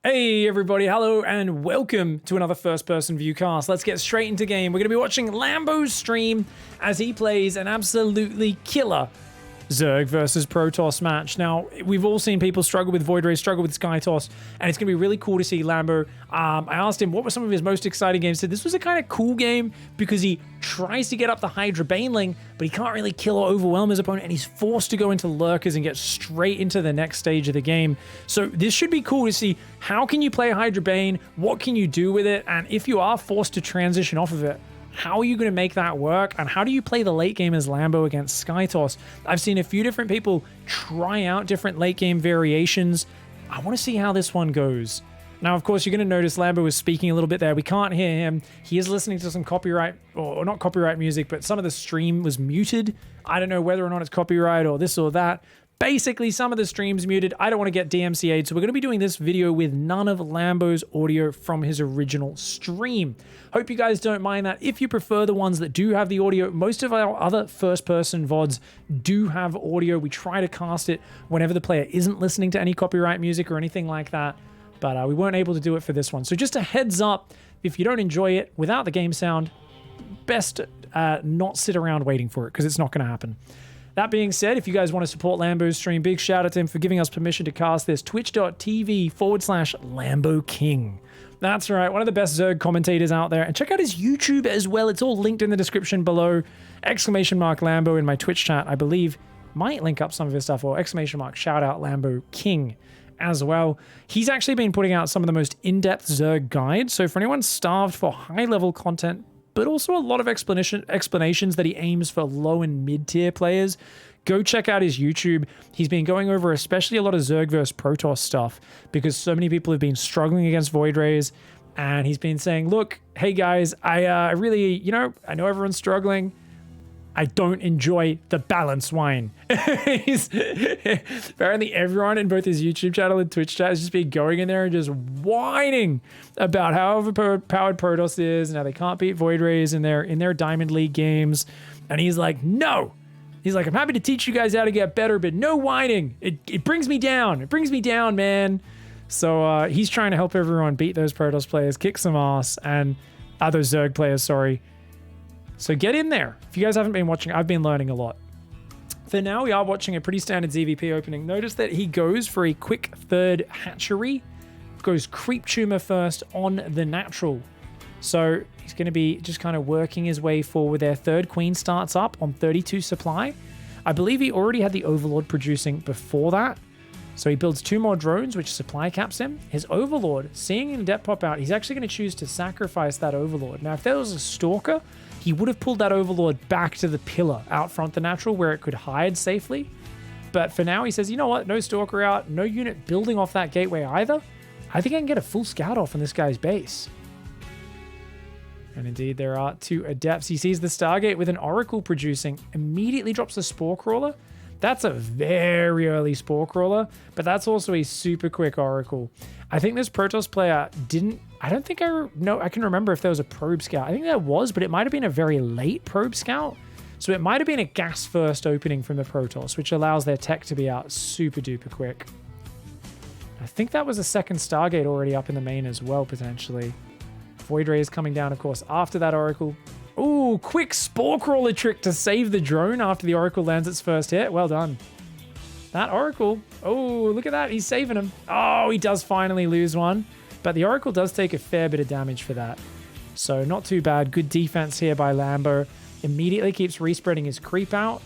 Hey everybody, hello and welcome to another first-person view cast. Let's get straight into game. We're going to be watching Lambo's stream as he plays an absolutely killer Zerg versus Protoss match. Now, we've all seen people struggle with Voidrays, struggle with Skytoss, and it's going to be really cool to see Lambo. I asked him what were some of his most exciting games. He said this was a kind of cool game because he tries to get up the Hydra Baneling, but he can't really kill or overwhelm his opponent, and he's forced to go into Lurkers and get straight into the next stage of the game. So this should be cool to see how can you play Hydra Bane, what can you do with it, and if you are forced to transition off of it, how are you going to make that work? And how do you play the late game as Lambo against Skytoss? I've seen a few different people try out different late game variations. I want to see how this one goes. Now, of course, you're going to notice Lambo is speaking a little bit there. We can't hear him. He is listening to some copyright, or not copyright music, but some of the stream was muted. I don't know whether or not it's copyright or this or that. Basically, some of the stream's muted. I don't want to get DMCA'd, so we're going to be doing this video with none of Lambo's audio from his original stream. Hope you guys don't mind that. If you prefer the ones that do have the audio, most of our other first-person VODs do have audio. We try to cast it whenever the player isn't listening to any copyright music or anything like that, but we weren't able to do it for this one. So just a heads up, if you don't enjoy it without the game sound, best not sit around waiting for it, because it's not going to happen. That being said, if you guys want to support Lambo's stream, big shout out to him for giving us permission to cast this. Twitch.tv/Lambo King. That's right, one of the best Zerg commentators out there. And check out his YouTube as well. It's all linked in the description below. ! Lambo in my Twitch chat, I believe, might link up some of his stuff, or ! Shout out Lambo King as well. He's actually been putting out some of the most in-depth Zerg guides. So for anyone starved for high-level content, but also a lot of explanations that he aims for low and mid-tier players, go check out his YouTube. He's been going over especially a lot of Zerg versus Protoss stuff because so many people have been struggling against Voidrays, and he's been saying, look, hey guys, I really, I know everyone's struggling. I don't enjoy the balanced wine. Apparently everyone in both his YouTube channel and Twitch chat has just been going in there and just whining about how overpowered Protoss is and how they can't beat Voidrays in their Diamond League games. And he's like, no. He's like, I'm happy to teach you guys how to get better, but no whining. It brings me down. It brings me down, man. So he's trying to help everyone beat those Protoss players, kick some ass, and other Zerg players, sorry. So get in there. If you guys haven't been watching, I've been learning a lot. For now, we are watching a pretty standard ZvP opening. Notice that he goes for a quick third hatchery. Goes Creep Tumor first on the natural. So he's going to be just kind of working his way forward there. Third Queen starts up on 32 supply. I believe he already had the Overlord producing before that. So he builds 2 more drones, which supply caps him. His Overlord, seeing an Adept pop out, he's actually going to choose to sacrifice that Overlord. Now, if there was a Stalker, he would have pulled that Overlord back to the pillar out front the natural where it could hide safely. But for now, he says, you know what? No Stalker out, no unit building off that gateway either. I think I can get a full scout off on this guy's base. And indeed, there are 2 Adepts. He sees the Stargate with an Oracle producing, immediately drops a Spore Crawler. That's a very early Spore Crawler, but that's also a super quick Oracle. I think this Protoss player didn't... I don't think I can remember if there was a Probe Scout. I think there was, but it might have been a very late Probe Scout. So it might have been a gas first opening from the Protoss, which allows their tech to be out super duper quick. I think that was a second Stargate already up in the main as well, potentially. Voidrays coming down, of course, after that Oracle. Ooh, quick Spore Crawler trick to save the drone after the Oracle lands its first hit. Well done. That Oracle. Oh, look at that. He's saving him. Oh, he does finally lose one. But the Oracle does take a fair bit of damage for that. So not too bad. Good defense here by Lambo. Immediately keeps respreading his creep out.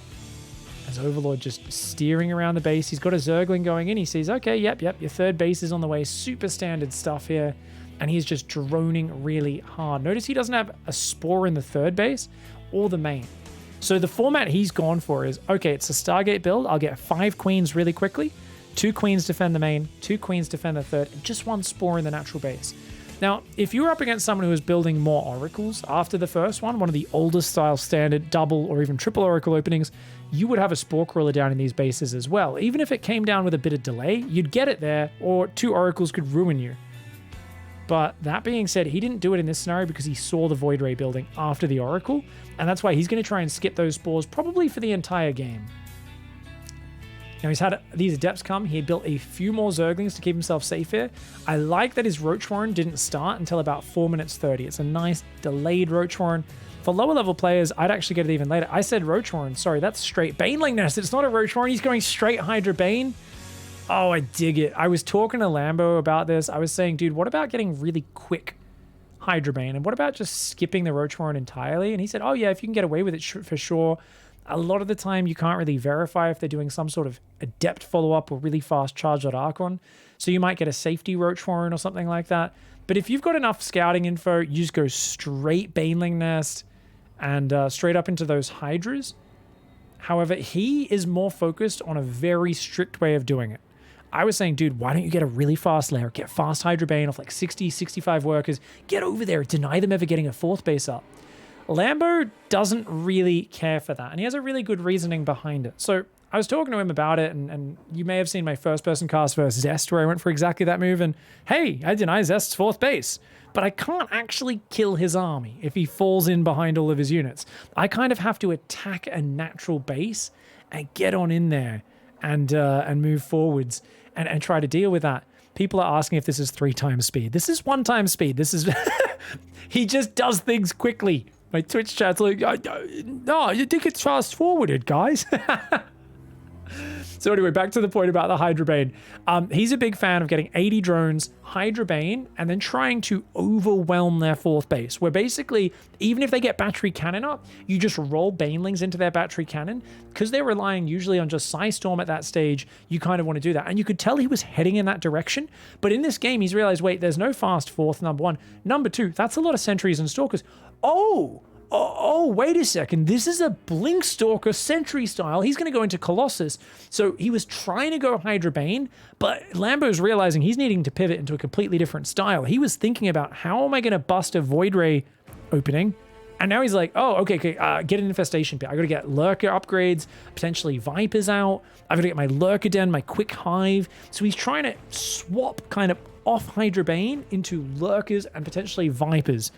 As Overlord just steering around the base. He's got a Zergling going in. He sees, okay, yep, your third base is on the way. Super standard stuff here. And he's just droning really hard. Notice he doesn't have a Spore in the third base or the main. So the format he's gone for is, okay, it's a Stargate build. I'll get 5 Queens really quickly. 2 Queens defend the main, 2 Queens defend the third, and just 1 Spore in the natural base. Now, if you were up against someone who was building more Oracles after the first one of the older style standard double or even triple Oracle openings, you would have a Spore Crawler down in these bases as well. Even if it came down with a bit of delay, you'd get it there, or 2 Oracles could ruin you. But that being said, he didn't do it in this scenario because he saw the Voidray building after the Oracle, and that's why he's going to try and skip those spores probably for the entire game. Now he's had these Adepts come. He built a few more Zerglings to keep himself safe here. I like that his Roach Warren didn't start until about 4 minutes 30. It's a nice delayed Roach Warren. For lower level players, I'd actually get it even later. I said Roach Warren. Sorry, that's straight Baneling Nest. It's not a Roach Warren. He's going straight Hydra Bane. Oh, I dig it. I was talking to Lambo about this. I was saying, dude, what about getting really quick Hydra Bane? And what about just skipping the Roach Warren entirely? And he said, oh yeah, if you can get away with it, for sure. A lot of the time, you can't really verify if they're doing some sort of Adept follow-up or really fast charge.archon. So you might get a safety Roach Warren or something like that. But if you've got enough scouting info, you just go straight Baneling Nest and straight up into those Hydras. However, he is more focused on a very strict way of doing it. I was saying, dude, why don't you get a really fast lair, get fast Hydra Bane off like 60, 65 workers, get over there, deny them ever getting a 4th base up. Lambo doesn't really care for that, and he has a really good reasoning behind it. So I was talking to him about it, and you may have seen my first-person cast versus Zest, where I went for exactly that move, and hey, I deny Zest's 4th base. But I can't actually kill his army if he falls in behind all of his units. I kind of have to attack a natural base and get on in there and move forwards and try to deal with that. People are asking if this is 3 times speed. This is 1 time speed. This is... He just does things quickly. My Twitch chat's like, no, you think it's fast forwarded, guys. So anyway, back to the point about the Hydra Bane. He's a big fan of getting 80 drones, Hydra Bane, and then trying to overwhelm their 4th base, where basically, even if they get battery cannon up, you just roll Banelings into their battery cannon. Because they're relying usually on just Psystorm at that stage, you kind of want to do that. And you could tell he was heading in that direction, but in this game, he's realized, wait, there's no fast 4th, number 1. Number 2, that's a lot of sentries and stalkers. Oh, wait a second. This is a Blink Stalker Sentry style. He's going to go into Colossus. So he was trying to go Hydra Bane, but Lambo's realizing he's needing to pivot into a completely different style. He was thinking about, how am I going to bust a Voidray opening? And now he's like, oh, okay, get an Infestation pit. I got to get Lurker upgrades, potentially Vipers out. I've got to get my Lurker Den, my Quick Hive. So he's trying to swap kind of off Hydra Bane into Lurkers and potentially Vipers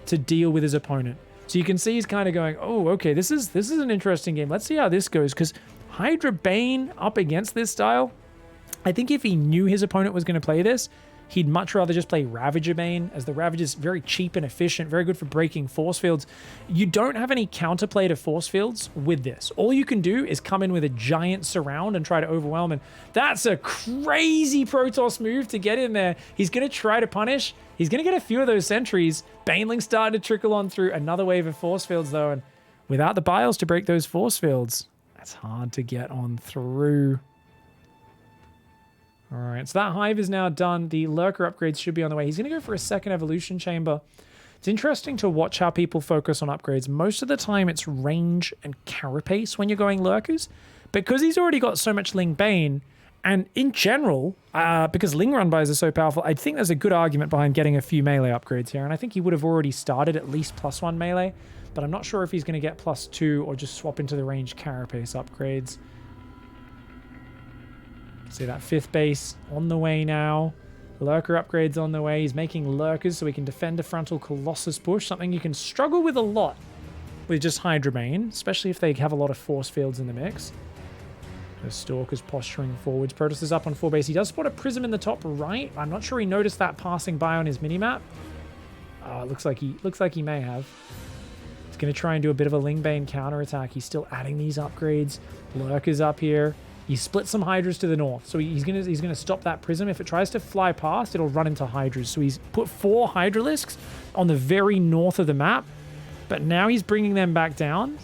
to deal with his opponent. So you can see he's kind of going, oh, okay, this is an interesting game. Let's see how this goes, because Hydra Bane up against this style, I think if he knew his opponent was going to play this, he'd much rather just play Ravager Bane, as the Ravager is very cheap and efficient, very good for breaking force fields. You don't have any counterplay to force fields with this. All you can do is come in with a giant surround and try to overwhelm, and that's a crazy Protoss move to get in there. He's going to try to punish. He's going to get a few of those sentries. Baneling's starting to trickle on through. Another wave of force fields, though, and without the biles to break those force fields, that's hard to get on through. All right, so that Hive is now done. The Lurker upgrades should be on the way. He's going to go for a 2nd evolution chamber. It's interesting to watch how people focus on upgrades. Most of the time, it's range and carapace when you're going Lurkers. Because he's already got so much Ling Bane, and in general, because Ling Runbys are so powerful, I think there's a good argument behind getting a few melee upgrades here. And I think he would have already started at least +1 melee, but I'm not sure if he's going to get +2 or just swap into the range carapace upgrades. See that 5th base on the way now. Lurker upgrades on the way. He's making Lurkers so he can defend a frontal Colossus bush, something you can struggle with a lot with just Hydra Bane, especially if they have a lot of force fields in the mix. The Stalker's posturing forwards. Protoss is up on 4 base. He does spot a prism in the top right. I'm not sure he noticed that passing by on his minimap. It looks like he may have. He's going to try and do a bit of a Ling Bane counterattack. He's still adding these upgrades. Lurkers up here. He split some Hydras to the north, so he's gonna stop that prism. If it tries to fly past, it'll run into Hydras. So he's put 4 Hydralisks on the very north of the map, but now he's bringing them back down.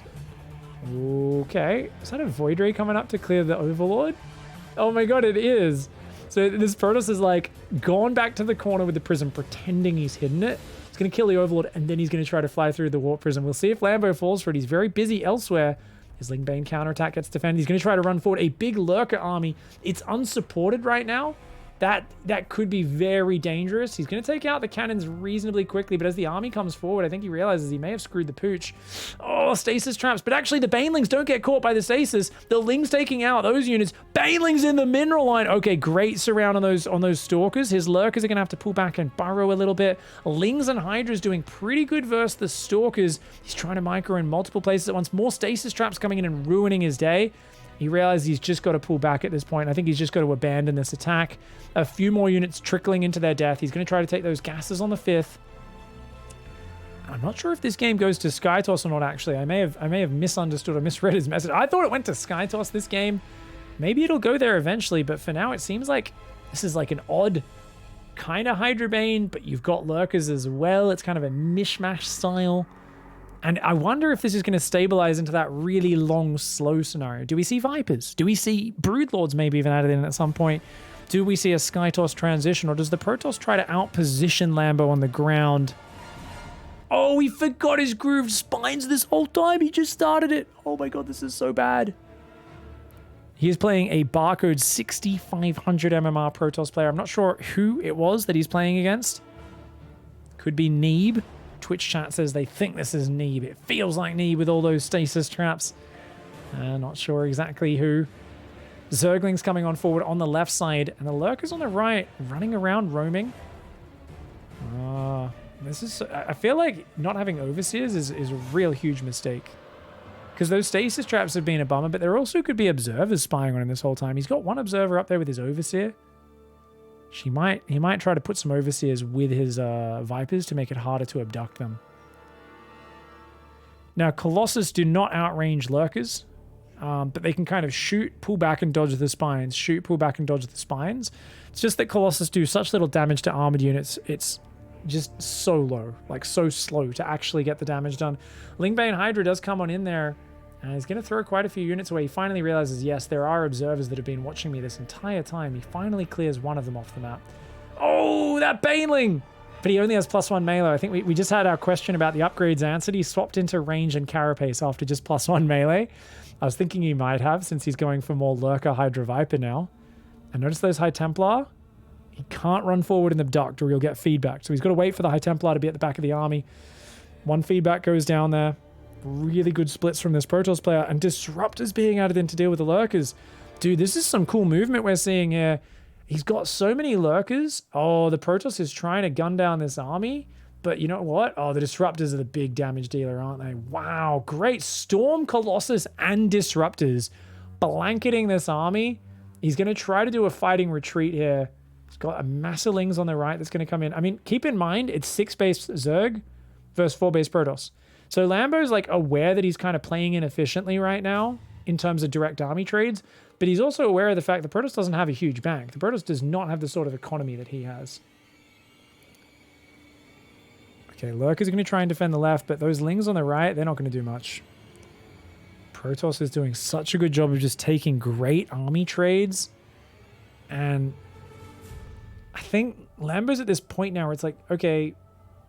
Okay, is that a Voidray coming up to clear the Overlord? Oh my god, it is. So this Protoss is like gone back to the corner with the prism, pretending he's hidden it. He's gonna kill the Overlord, and then he's gonna try to fly through the warp prism. We'll see if Lambo falls for it. He's very busy elsewhere. His Ling Bane counterattack gets defended. He's going to try to run forward. A big Lurker army. It's unsupported right now. That could be very dangerous. He's going to take out the cannons reasonably quickly, but as the army comes forward, I think he realizes he may have screwed the pooch. Oh, stasis traps. But actually, the Banelings don't get caught by the stasis. The Ling's taking out those units. Banelings in the mineral line. Okay, great surround on those Stalkers. His Lurkers are going to have to pull back and burrow a little bit. Lings and Hydras doing pretty good versus the Stalkers. He's trying to micro in multiple places at once. More stasis traps coming in and ruining his day. He realizes he's just got to pull back at this point. I think he's just got to abandon this attack. A few more units trickling into their death. He's going to try to take those gases on the 5th. I'm not sure if this game goes to Skytoss or not, actually. I may have misunderstood or misread his message. I thought it went to Skytoss this game. Maybe it'll go there eventually, but for now it seems like this is like an odd kind of Hydra Bane, but you've got Lurkers as well. It's kind of a mishmash style. And I wonder if this is going to stabilize into that really long, slow scenario. Do we see Vipers? Do we see Broodlords maybe even added in at some point? Do we see a Skytoss transition, or does the Protoss try to outposition Lambo on the ground? Oh, he forgot his grooved spines this whole time. He just started it. Oh my god, this is so bad. He is playing a barcode 6500 MMR Protoss player. I'm not sure who it was that he's playing against. Could be Neeb. Twitch chat says they think this is Neeb. It feels like Neeb with all those stasis traps. Not sure exactly who. Zergling's coming on forward on the left side, and the Lurkers on the right, running around, roaming. This is... I feel like not having Overseers is a real huge mistake. Because those stasis traps have been a bummer, but there also could be observers spying on him this whole time. He's got one observer up there with his Overseer. He might try to put some Overseers with his Vipers to make it harder to abduct them. Now, Colossus do not outrange Lurkers, but they can kind of shoot, pull back, and dodge the spines. Shoot, pull back, and dodge the spines. It's just that Colossus do such little damage to armored units. It's just so low, like so slow to actually get the damage done. Lingbane Hydra does come on in there, and he's going to throw quite a few units away. He finally realizes, yes, there are observers that have been watching me this entire time. He finally clears one of them off the map. Oh, that Baneling! But he only has +1 melee. I think we just had our question about the upgrades answered. He swapped into range and carapace after just +1 melee. I was thinking he might have, since he's going for more Lurker Hydra Viper now. And notice those High Templar. He can't run forward and abduct or he'll get feedback. So he's got to wait for the High Templar to be at the back of the army. One feedback goes down there. Really good splits from this Protoss player, and Disruptors being added in to deal with the Lurkers. Dude, this is some cool movement we're seeing here. He's got so many Lurkers. Oh, the Protoss is trying to gun down this army, but you know what? Oh, the Disruptors are the big damage dealer, aren't they? Wow, great. Storm, Colossus, and Disruptors blanketing this army. He's going to try to do a fighting retreat here. He's got a Masselings on the right that's going to come in. I mean, keep in mind, it's 6-base Zerg versus 4-base Protoss. So Lambo's like aware that he's kind of playing inefficiently right now in terms of direct army trades, but he's also aware of the fact that Protoss doesn't have a huge bank. The Protoss does not have the sort of economy that he has. Okay, Lurkers are going to try and defend the left, but those Lings on the right, they're not going to do much. Protoss is doing such a good job of just taking great army trades, and I think Lambo's at this point now where it's like, okay,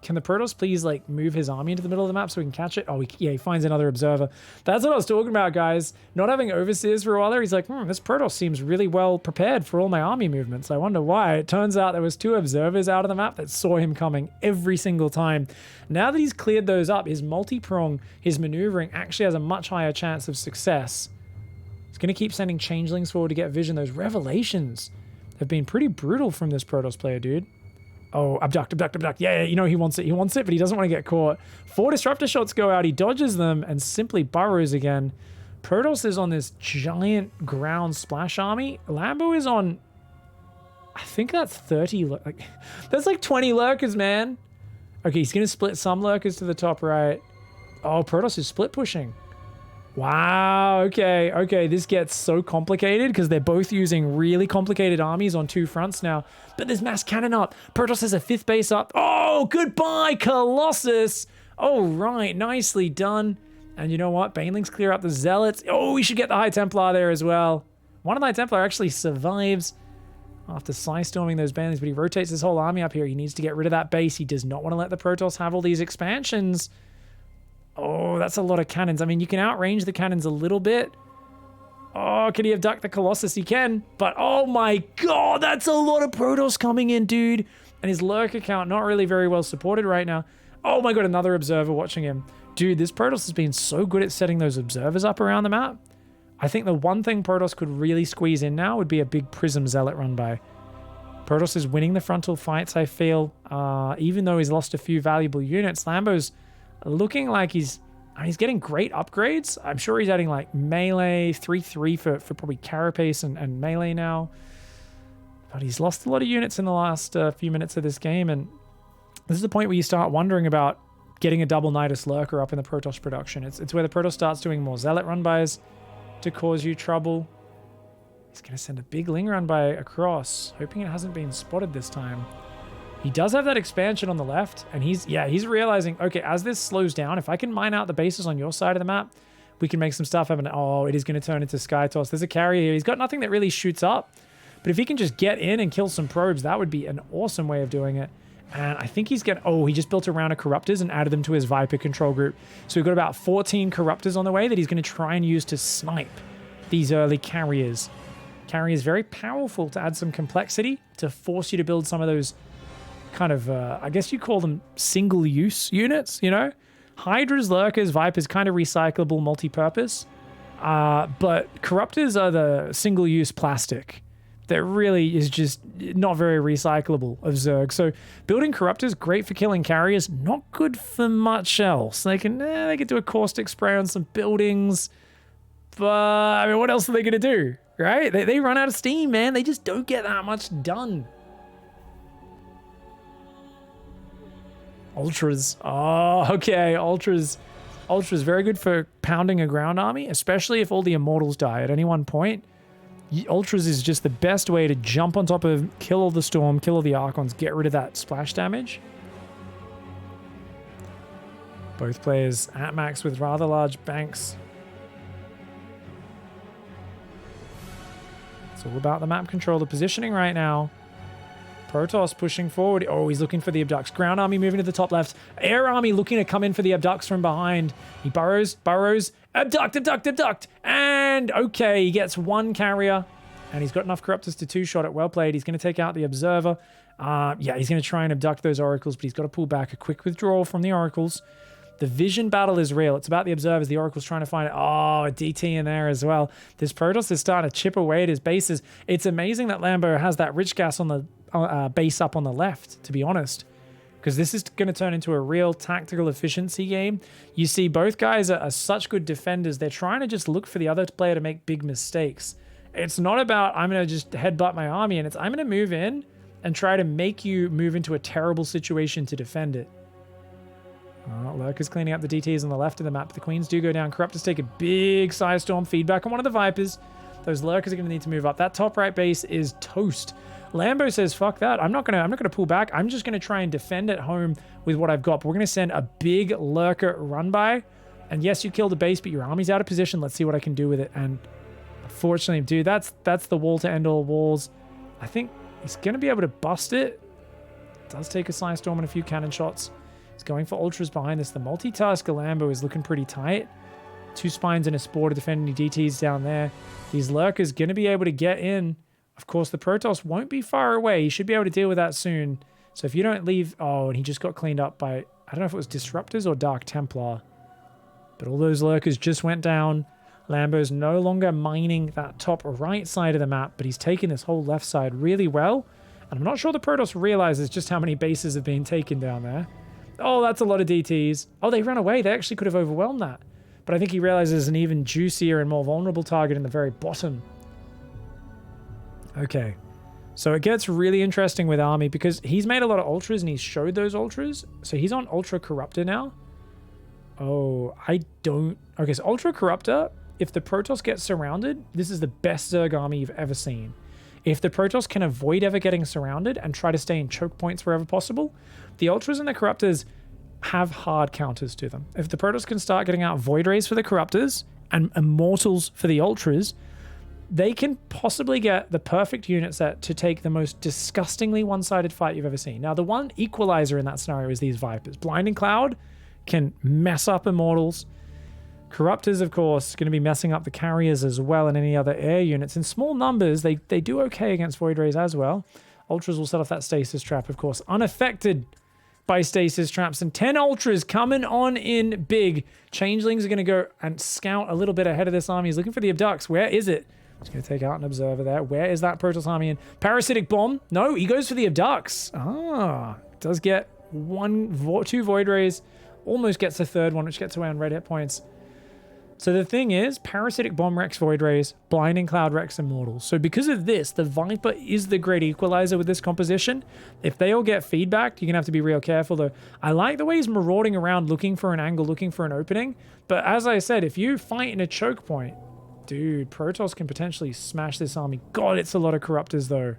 can the Protoss please like move his army into the middle of the map so we can catch it? Oh, he finds another observer. That's what I was talking about, guys. Not having Overseers for a while there, he's like, this Protoss seems really well prepared for all my army movements. I wonder why. It turns out there was 2 observers out of the map that saw him coming every single time. Now that he's cleared those up, his multi-prong, his maneuvering actually has a much higher chance of success. He's going to keep sending changelings forward to get vision. Those revelations have been pretty brutal from this Protoss player, dude. Oh, abduct. Yeah, you know he wants it, but he doesn't want to get caught. 4 disruptor shots go out, he dodges them and simply burrows again. Protoss is on this giant ground splash army. Lambo is on, I think that's 30, that's like 20 Lurkers, man. Okay, he's going to split some Lurkers to the top right. Oh, Protoss is split pushing. Wow, okay, this gets so complicated because they're both using really complicated armies on 2 fronts now. But there's mass cannon up. Protoss has a 5th base up. Oh, goodbye, Colossus. Oh, right, nicely done. And you know what? Banelings clear up the Zealots. Oh, we should get the High Templar there as well. One of the High Templar actually survives after Psystorming those Banelings, but he rotates his whole army up here. He needs to get rid of that base. He does not want to let the Protoss have all these expansions. Oh, that's a lot of cannons. I mean, you can outrange the cannons a little bit. Oh, can he abduct the Colossus? He can. But oh my god, that's a lot of Protoss coming in, dude. And his Lurker count not really very well supported right now. Oh my god, another observer watching him. Dude, this Protoss has been so good at setting those observers up around the map. I think the one thing Protoss could really squeeze in now would be a big Prism Zealot run by. Protoss is winning the frontal fights, I feel. Even though he's lost a few valuable units, Lambo's looking like he's And he's getting great upgrades. I'm sure he's adding like melee, 3-3 for probably carapace and melee now. But he's lost a lot of units in the last few minutes of this game. And this is the point where you start wondering about getting a double Nidus Lurker up in the Protoss production. It's where the Protoss starts doing more Zealot run-bys to cause you trouble. He's going to send a big Ling run-by across, hoping it hasn't been spotted this time. He does have that expansion on the left, and he's realizing, okay, as this slows down, if I can mine out the bases on your side of the map, we can make some stuff happen. Oh, it is going to turn into Sky Toss. There's a carrier here. He's got nothing that really shoots up, but if he can just get in and kill some probes, that would be an awesome way of doing it. And I think he's getting... Oh, he just built a round of Corruptors and added them to his Viper control group. So we've got about 14 Corruptors on the way that he's going to try and use to snipe these early carriers. Carriers very powerful to add some complexity, to force you to build some of those kind of, I guess you call them single-use units, you know? Hydras, Lurkers, Vipers, kind of recyclable, multi-purpose. But Corruptors are the single-use plastic that really is just not very recyclable of Zerg. So building Corruptors, great for killing carriers, not good for much else. They can do a caustic spray on some buildings, but I mean, what else are they going to do, right? They run out of steam, man. They just don't get that much done. Ultras. Oh, okay. Ultras very good for pounding a ground army, especially if all the Immortals die at any one point. Ultras is just the best way to jump on top of, kill all the Storm, kill all the Archons, get rid of that splash damage. Both players at max with rather large banks. It's all about the map control, the positioning right now. Protoss pushing forward. Oh, he's looking for the abducts. Ground army moving to the top left. Air army looking to come in for the abducts from behind. He burrows, abduct. And okay, he gets one carrier. And he's got enough Corruptors to two-shot it. Well played. He's going to take out the Observer. Yeah, he's going to try and abduct those Oracles, but he's got to pull back. A quick withdrawal from the Oracles. The vision battle is real. It's about the Observers. The Oracle's trying to find it. Oh, a DT in there as well. This Protoss is starting to chip away at his bases. It's amazing that Lambo has that rich gas on the base up on the left, to be honest, because this is going to turn into a real tactical efficiency game. You see both guys are such good defenders. They're trying to just look for the other player to make big mistakes. It's not about I'm going to just headbutt my army, and it's I'm going to move in and try to make you move into a terrible situation to defend it. Lurkers cleaning up the DTs on the left of the map. The Queens do go down. Corruptors take a big Storm feedback on one of the Vipers. Those Lurkers are going to need to move up. That top right base is toast. Lambo says, fuck that. I'm not gonna pull back. I'm just gonna try and defend at home with what I've got. But we're gonna send a big Lurker run by. And yes, you killed the base, but your army's out of position. Let's see what I can do with it. And unfortunately, dude, that's the wall to end all walls. I think he's gonna be able to bust it. Does take a Storm and a few cannon shots. He's going for Ultras behind this. The multitasker Lambo is looking pretty tight. 2 spines and a spore to defend any DTs down there. These Lurkers gonna be able to get in. Of course, the Protoss won't be far away. He should be able to deal with that soon. So if you don't leave... Oh, and he just got cleaned up by... I don't know if it was Disruptors or Dark Templar. But all those Lurkers just went down. Lambo's no longer mining that top right side of the map, but he's taking this whole left side really well. And I'm not sure the Protoss realizes just how many bases have been taken down there. Oh, that's a lot of DTs. Oh, they ran away. They actually could have overwhelmed that. But I think he realizes an even juicier and more vulnerable target in the very bottom. Okay, so it gets really interesting with Army because he's made a lot of Ultras and he's showed those Ultras. So he's on Ultra Corruptor now. Oh, I don't... Okay, so Ultra Corruptor, if the Protoss gets surrounded, this is the best Zerg army you've ever seen. If the Protoss can avoid ever getting surrounded and try to stay in choke points wherever possible, the Ultras and the Corruptors have hard counters to them. If the Protoss can start getting out Voidrays for the Corruptors and Immortals for the Ultras, they can possibly get the perfect unit set to take the most disgustingly one-sided fight you've ever seen. Now, the one equalizer in that scenario is these Vipers. Blinding Cloud can mess up Immortals. Corruptors, of course, going to be messing up the carriers as well and any other air units. In small numbers, they do okay against Voidrays as well. Ultras will set off that stasis trap, of course, unaffected by stasis traps. And 10 Ultras coming on in big. Changelings are going to go and scout a little bit ahead of this army. He's looking for the abducts. Where is it? He's going to take out an Observer there. Where is that Protoss army in? Parasitic Bomb? No, he goes for the abducts. Ah, does get 2 Voidrays almost gets a third one, which gets away on red hit points. So the thing is, Parasitic Bomb Rex Voidrays, Blinding Cloud Rex Immortals. So because of this, the Viper is the great equalizer with this composition. If they all get feedback, you're going to have to be real careful though. I like the way he's marauding around looking for an angle, looking for an opening. But as I said, if you fight in a choke point, dude, Protoss can potentially smash this army. God, it's a lot of Corruptors though.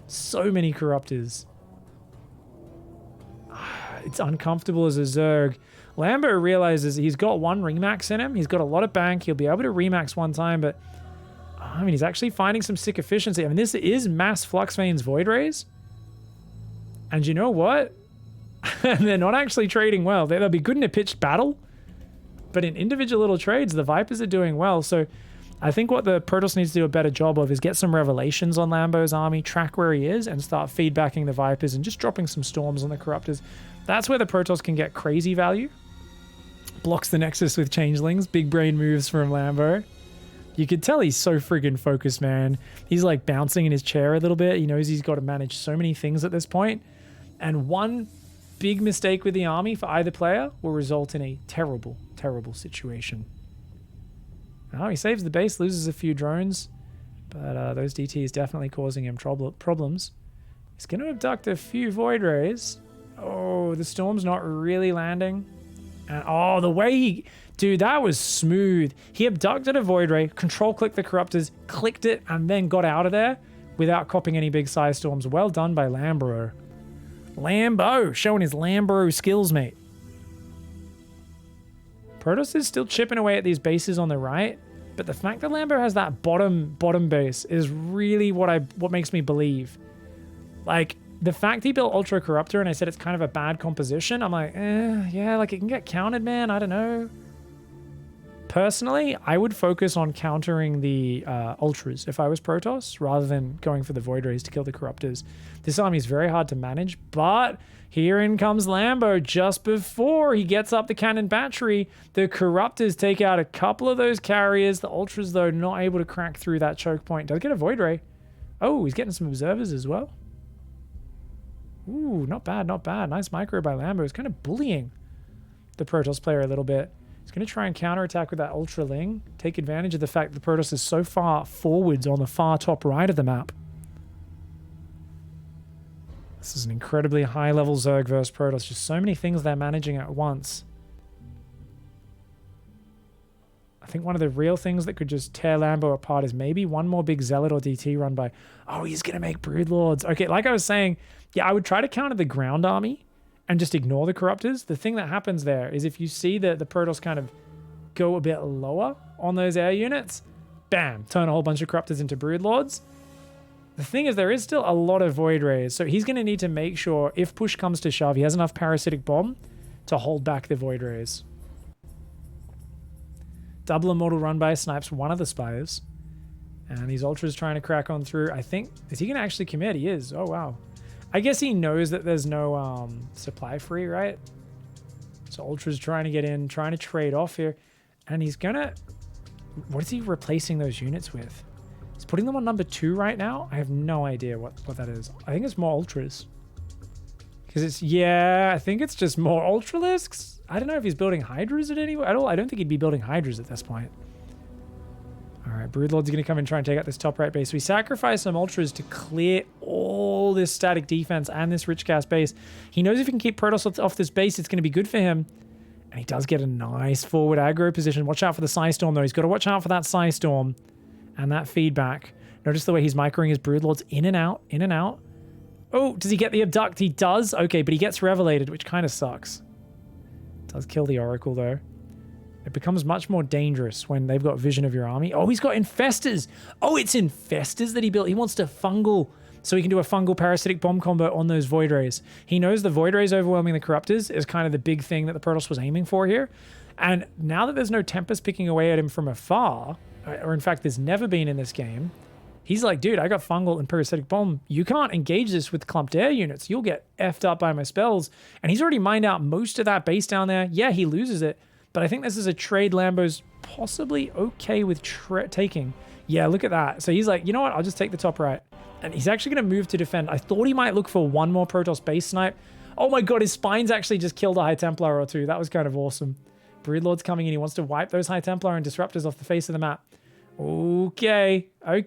So many Corruptors. It's uncomfortable as a Zerg. Lambo realizes he's got one Remax in him. He's got a lot of bank. He'll be able to Remax one time, but I mean, he's actually finding some sick efficiency. I mean, this is mass Flux Veins Voidrays. And you know what? They're not actually trading well. They'll be good in a pitched battle, but in individual little trades, the Vipers are doing well. So I think what the Protoss needs to do a better job of is get some revelations on Lambo's army, track where he is, and start feedbacking the Vipers and just dropping some storms on the Corruptors. That's where the Protoss can get crazy value. Blocks the Nexus with Changelings. Big brain moves from Lambo. You could tell he's so friggin' focused, man. He's like bouncing in his chair a little bit. He knows he's got to manage so many things at this point. And one big mistake with the army for either player will result in a terrible, terrible situation. Oh, he saves the base, loses a few drones. But those DTs definitely causing him problems. He's going to abduct a few Voidrays. Oh, the storm's not really landing. And oh, the way he... Dude, that was smooth. He abducted a Voidray, control-clicked the Corruptors, clicked it, and then got out of there without copping any big size storms. Well done by Lambo. Lambo, showing his Lambo skills, mate. Protoss is still chipping away at these bases on the right, but the fact that Lambo has that bottom base is really what makes me believe. Like, the fact he built Ultra Corruptor and I said it's kind of a bad composition, I'm like, yeah, like it can get countered, man. I don't know. Personally, I would focus on countering the Ultras if I was Protoss, rather than going for the Voidrays to kill the Corruptors. This army is very hard to manage, but here in comes Lambo just before he gets up the cannon battery. The Corruptors take out a couple of those carriers. The Ultras, though, not able to crack through that choke point. Does get a Voidray. Oh, he's getting some observers as well. Ooh, not bad, not bad. Nice micro by Lambo. He's kind of bullying the Protoss player a little bit. He's going to try and counterattack with that Ultra Ling. Take advantage of the fact that the Protoss is so far forwards on the far top right of the map. This is an incredibly high-level Zerg versus Protoss. Just so many things they're managing at once. I think one of the real things that could just tear Lambo apart is maybe one more big Zealot or DT run by... Oh, he's going to make Broodlords. Okay, like I was saying, yeah, I would try to counter the ground army and just ignore the Corruptors. The thing that happens there is if you see the Protoss kind of go a bit lower on those air units, bam, turn a whole bunch of Corruptors into Broodlords. The thing is, there is still a lot of Voidrays, so he's going to need to make sure, if push comes to shove, he has enough Parasitic Bomb to hold back the Voidrays. Double Immortal run by snipes one of the Spires. And these Ultras trying to crack on through. I think, is he going to actually commit? He is. Oh, wow. I guess he knows that there's no supply free, right? So Ultra's trying to get in, trying to trade off here. And he's going to... What is he replacing those units with? He's putting them on number 2 right now. I have no idea what that is. I think it's more Ultras. Because it's... Yeah, I think it's just more Ultralisks. I don't know if he's building Hydras at any... I don't think he'd be building Hydras at this point. All right, Broodlord's going to come and try and take out this top right base. We sacrifice some Ultras to clear all this static defense and this rich gas base. He knows if he can keep Protoss off this base, it's going to be good for him. And he does get a nice forward aggro position. Watch out for the Psy Storm, though. He's got to watch out for that Psy Storm and that feedback. Notice the way he's microing his Broodlords in and out, in and out. Oh, does he get the abduct? He does. Okay, but he gets revelated, which kind of sucks. Does kill the Oracle, though. It becomes much more dangerous when they've got vision of your army. Oh, he's got Infestors. Oh, it's Infestors that he built. He wants to fungal, so he can do a fungal parasitic bomb combo on those Voidrays. He knows the Voidrays overwhelming the Corruptors is kind of the big thing that the Protoss was aiming for here. And now that there's no Tempest picking away at him from afar, or in fact, there's never been in this game, he's like, dude, I got fungal and parasitic bomb. You can't engage this with clumped air units. You'll get effed up by my spells. And he's already mined out most of that base down there. Yeah, he loses it. But I think this is a trade Lambo's possibly okay with taking. Yeah, look at that. So he's like, you know what? I'll just take the top right. And he's actually going to move to defend. I thought he might look for one more Protoss base snipe. Oh my god, his spines actually just killed a High Templar or two. That was kind of awesome. Broodlord's coming in. He wants to wipe those High Templar and Disruptors off the face of the map. Okay. Oh,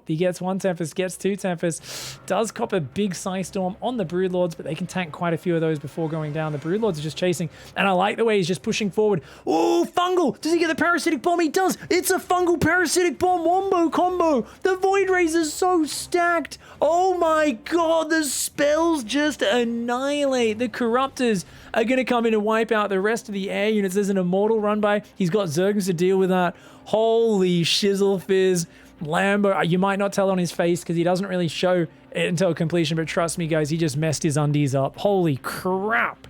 he gets one Tempest, gets two Tempests. Does cop a big Psy Storm on the Broodlords, but they can tank quite a few of those before going down. The Broodlords are just chasing, and I like the way he's just pushing forward. Oh, Fungal! Does he get the Parasitic Bomb? He does! It's a Fungal Parasitic Bomb Wombo combo! The Voidrays are so stacked! Oh my god, the spells just annihilate. The Corruptors are going to come in and wipe out the rest of the air units. There's an Immortal run by. He's got Zerglings to deal with that. Holy shizzle fizz. Lambo, you might not tell on his face because he doesn't really show it until completion, but trust me, guys, he just messed his undies up. Holy crap.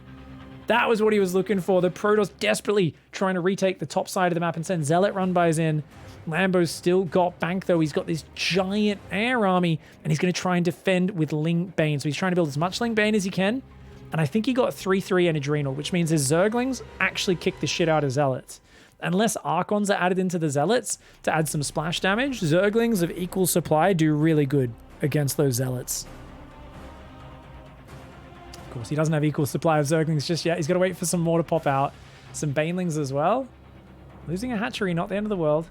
That was what he was looking for. The Protoss desperately trying to retake the top side of the map and send Zealot run-bys in. Lambo's still got bank, though. He's got this giant air army, and he's going to try and defend with Ling Bane. So he's trying to build as much Ling Bane as he can. And I think he got 3-3 and Adrenal, which means his Zerglings actually kick the shit out of Zealots. Unless Archons are added into the Zealots to add some splash damage, Zerglings of equal supply do really good against those Zealots. Of course, he doesn't have equal supply of Zerglings just yet. He's got to wait for some more to pop out. Some Banelings as well. Losing a hatchery, not the end of the world.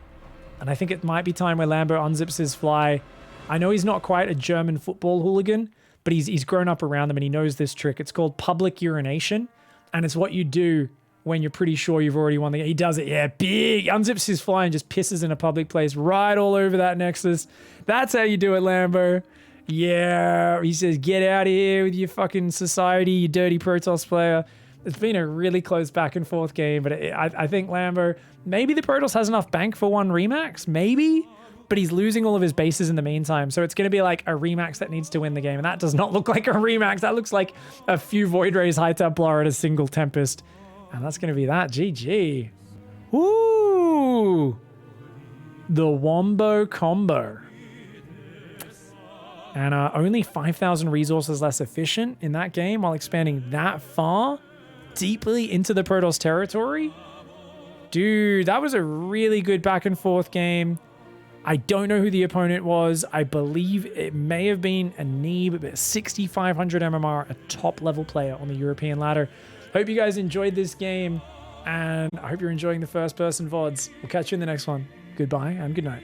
And I think it might be time where Lambo unzips his fly. I know he's not quite a German football hooligan, but he's grown up around them and he knows this trick. It's called public urination, and it's what you do when you're pretty sure you've already won the game. He does it, yeah, big. Unzips his fly and just pisses in a public place right all over that Nexus. That's how you do it, Lambo. Yeah, he says, get out of here with your fucking society, you dirty Protoss player. It's been a really close back and forth game, but I think Lambo, maybe the Protoss has enough bank for one Remax, maybe? But he's losing all of his bases in the meantime, so it's going to be like a Remax that needs to win the game, and that does not look like a Remax. That looks like a few Voidrays, High Templar, and a single Tempest. And that's going to be that. GG. Woo! The Wombo combo. And only 5,000 resources less efficient in that game while expanding that far deeply into the Protoss territory. Dude, that was a really good back and forth game. I don't know who the opponent was. I believe it may have been a Neeb, but 6,500 MMR, a top level player on the European ladder. Hope you guys enjoyed this game, and I hope you're enjoying the first person VODs. We'll catch you in the next one. Goodbye and good night.